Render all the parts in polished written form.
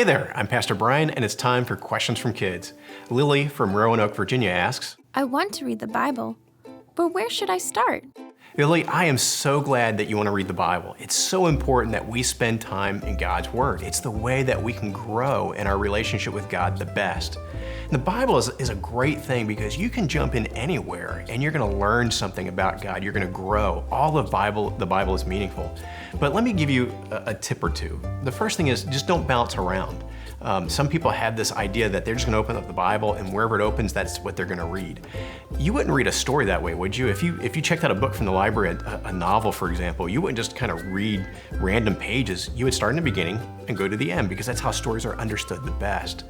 Hey there, I'm Pastor Brian, and it's time for Questions from Kids. Lily from Roanoke, Virginia asks, I want to read the Bible, but where should I start? Lily, I am so glad that you want to read the Bible. It's so important that we spend time in God's Word. It's the way that we can grow in our relationship with God the best. And the Bible is a great thing because you can jump in anywhere and you're going to learn something about God. You're going to grow. All of the Bible is meaningful. But let me give you a tip or two. The first thing is just don't bounce around. Some people have this idea that they're just going to open up the Bible and wherever it opens, that's what they're going to read. You wouldn't read a story that way, would you? If you checked out a book from the library, a novel, for example, you wouldn't just kind of read random pages. You would start in the beginning and go to the end because that's how stories are understood the best.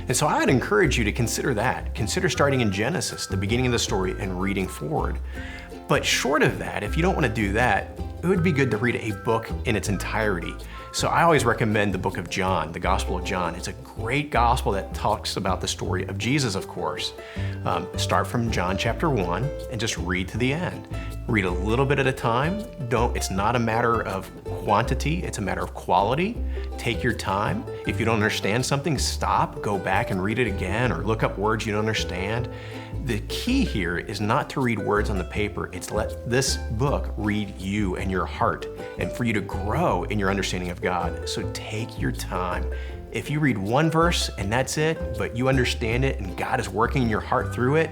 And so I'd encourage you to consider that. Consider starting in Genesis, the beginning of the story, and reading forward. But short of that, if you don't want to do that, it would be good to read a book in its entirety. So I always recommend the book of John, the Gospel of John. It's a great gospel that talks about the story of Jesus, of course. Start from John chapter 1 and just read to the end. Read a little bit at a time. It's not a matter of quantity, it's a matter of quality. Take your time. If you don't understand something, stop, go back and read it again, or look up words you don't understand. The key here is not to read words on the paper, it's to let this book read you and your heart, and for you to grow in your understanding of God. So take your time. If you read one verse and that's it, but you understand it and God is working in your heart through it,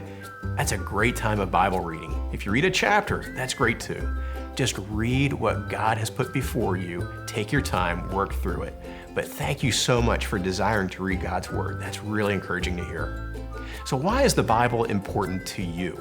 that's a great time of Bible reading. If you read a chapter, that's great too. Just read what God has put before you, take your time, work through it. But thank you so much for desiring to read God's Word. That's really encouraging to hear. So why is the Bible important to you?